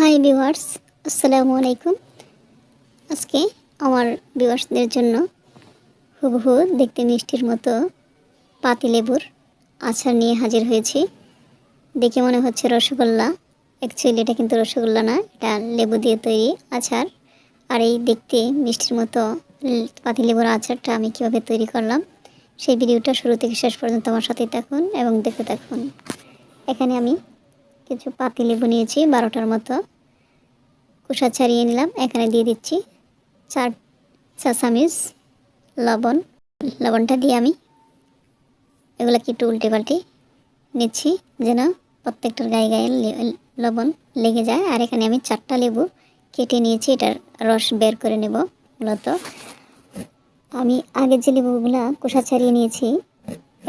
Hi viewers, আসসালামু আলাইকুম। আজকে আমার ভিউয়ার্সদের জন্য হুবহু দেখতে মিষ্টির মতো পাতিলেবুর আচার নিয়ে হাজির হয়েছি। দেখে মনে হচ্ছে রসগোল্লা, অ্যাকচুয়ালি এটা কিন্তু রসগোল্লা না, এটা লেবু দিয়ে তৈরি আচার। আর এই দেখতে মিষ্টির মতো পাতিলেবুর আচারটা আমি কীভাবে তৈরি করলাম সেই ভিডিওটা শুরু থেকে শেষ পর্যন্ত আমার সাথেই থাকুন এবং দেখতে থাকুন। এখানে আমি কিছু পাতিলেবু নিয়েছি 12টার মতো, খোসা ছাড়িয়ে নিলাম। এখানে দিয়ে দিচ্ছি 4 চা চামচ লবণ। লবণটা দিয়ে আমি এগুলোকে একটু উল্টে পাল্টে নিচ্ছি যেন প্রত্যেকটার গায়ে গায়ে লবণ লেগে যায়। আর এখানে আমি 4টা লেবু কেটে নিয়েছি, এটার রস বের করে নেব। মূলত আমি আগে যে লেবুগুলো খোসা ছাড়িয়ে নিয়েছি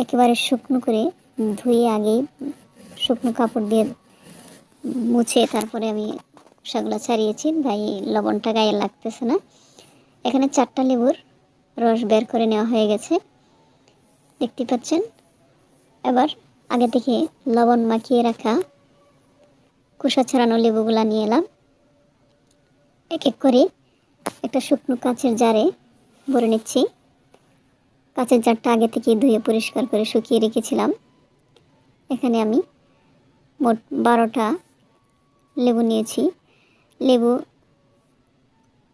একেবারে শুকনো করে ধুয়ে আগেই শুকনো কাপড় দিয়ে মুছে তারপরে আমি খোসাগুলো ছাড়িয়েছি, তাই লবণটা গায়ে লাগতেছে না। এখানে 4টা লেবুর রস বের করে নেওয়া হয়ে গেছে, দেখতে পাচ্ছেন। এবার আগে থেকে লবণ মাখিয়ে রাখা খোসা ছাড়ানো লেবুগুলা নিয়ে এলাম। এক এক করে একটা শুকনো কাচের জারে ভরে নিচ্ছি। কাচের জারটা আগে থেকে ধুয়ে পরিষ্কার করে শুকিয়ে রেখেছিলাম। এখানে আমি মোট 12টা লেবু নিয়েছি। লেবু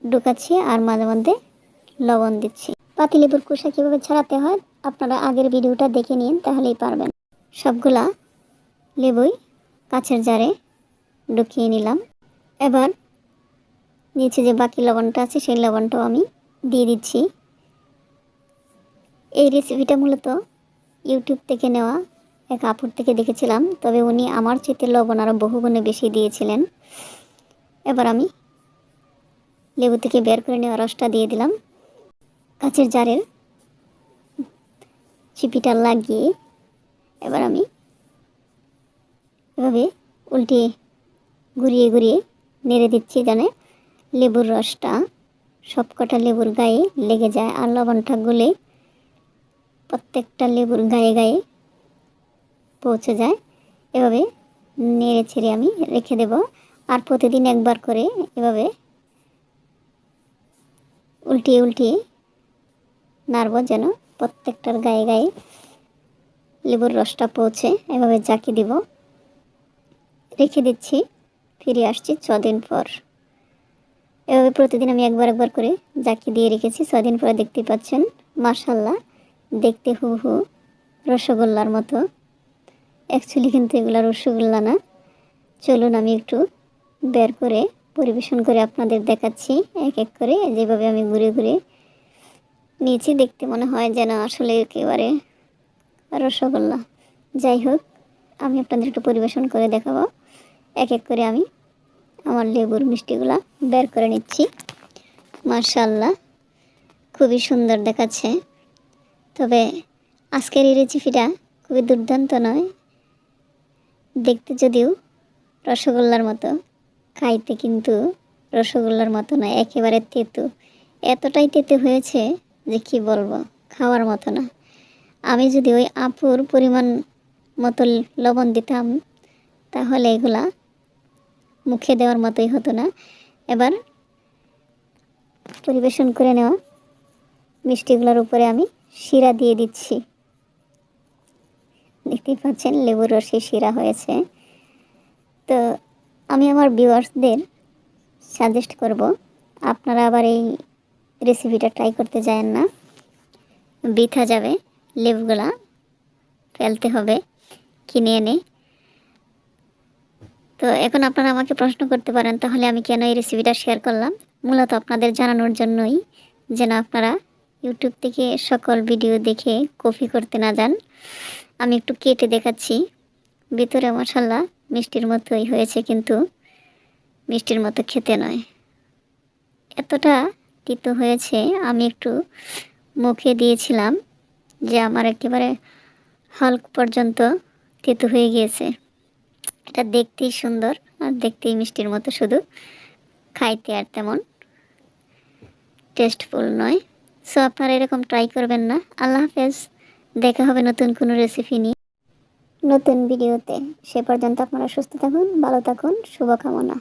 ঢুকাচ্ছি আর মাঝে মধ্যে লবণ দিচ্ছি। পাতিলেবুর খোসা কীভাবে ছাড়াতে হয় আপনারা আগের ভিডিওটা দেখে নিন, তাহলেই পারবেন। সবগুলা লেবুই কাচের জারে ঢুকিয়ে নিলাম। এবার নিচে যে বাকি লবণটা আছে সেই লবণটাও আমি দিয়ে দিচ্ছি। এই রেসিপিটা মূলত ইউটিউব থেকে নেওয়া, এক আপুর থেকে দেখেছিলাম, তবে উনি আমার চেয়ে লবণ আরও বহুগুণে বেশি দিয়েছিলেন। এবার আমি লেবু থেকে বের করে নেওয়া রসটা দিয়ে দিলাম। কাচের জারের চিপিটা লাগিয়ে এবার আমি এভাবে উল্টে ঘুরিয়ে ঘুরিয়ে নেড়ে দিচ্ছি যেন লেবুর রসটা সবকটা লেবুর গায়ে লেগে যায় আর লবণটা গলে প্রত্যেকটা লেবুর গায়ে গায়ে পৌঁছে যায়। এভাবে নেড়ে ছেড়ে আমি রেখে দেব। আর প্রতিদিন একবার করে এভাবে উল্টিয়ে উল্টিয়ে নাড়ব যেন প্রত্যেকটার গায়ে গায়ে লেবুর রসটা পৌঁছে। এভাবে জাকি দিব, রেখে দিচ্ছি। ফিরে আসছি 6 দিন পর। এভাবে প্রতিদিন আমি একবার একবার করে জাকি দিয়ে রেখেছি। 6 দিন পরে দেখতে পাচ্ছেন মাশাআল্লাহ, দেখতে হুবহু রসগোল্লার মতো। অ্যাকচুয়ালি কিন্তু এগুলো রসগোল্লা না। চলুন আমি একটু বের করে পরিবেশন করে আপনাদের দেখাচ্ছি এক এক করে। যেভাবে আমি ঘুরে ঘুরে নিয়েছি, দেখতে মনে হয় যেন আসলে একেবারে রসগোল্লা। যাই হোক, আমি আপনাদের একটু পরিবেশন করে দেখাবো। এক এক করে আমি আমার লেবুর মিষ্টিগুলা বের করে নিচ্ছি। মাশাআল্লাহ, খুবই সুন্দর দেখাচ্ছে। তবে আজকের এই রেসিপিটা খুবই দুর্দান্ত নয়, দেখতে যদিও রসগোল্লার মতো, খাইতে কিন্তু রসগোল্লার মতো নয়, একেবারে তেতো। এতটাই তেতো হয়েছে যে কি বলবো, খাওয়ার মতো না। আমি যদি ওই আপুর পরিমাণ মতো লবণ দিতাম তাহলে এগুলা মুখে দেওয়ার মতোই হতো না। এবার পরিবেশন করে নেওয়া মিষ্টিগুলোর উপরে আমি শিরা দিয়ে দিচ্ছি। দেখতেই পাচ্ছেন লেবুর রসে শিরা হয়েছে। তো আমি আমার ভিউয়ার্সদের সাজেস্ট করব আপনারা আবার এই রেসিপিটা ট্রাই করতে যায়েন না, বৃথা যাবে। লেবুগুলা ফেলতে হবে কিনে এনে। তো এখন আপনারা আমাকে প্রশ্ন করতে পারেন তাহলে আমি কেন এই রেসিপিটা শেয়ার করলাম। মূলত আপনাদের জানানোর জন্যই, যেন আপনারা ইউটিউব থেকে সকল ভিডিও দেখে কপি করতে না যান। আমি একটু কেটে দেখাচ্ছি। ভিতরে মাশাআল্লাহ মিষ্টির মতোই হয়েছে, কিন্তু মিষ্টির মতো খেতে নয়, এতটা তিতো হয়েছে। আমি একটু মুখে দিয়েছিলাম যে আমার একেবারে হালক পর্যন্ত তিতো হয়ে গিয়েছে। এটা দেখতেই সুন্দর আর দেখতেই মিষ্টির মতো, শুধু খাইতে আর তেমন টেস্টফুল নয়। সো আপনারা এরকম ট্রাই করবেন না। আল্লাহ হাফেজ, দেখা হবে নতুন কোনো রেসিপি নিয়ে নতুন ভিডিওতে। সে পর্যন্ত আপনারা সুস্থ থাকুন, ভালো থাকুন, শুভকামনা।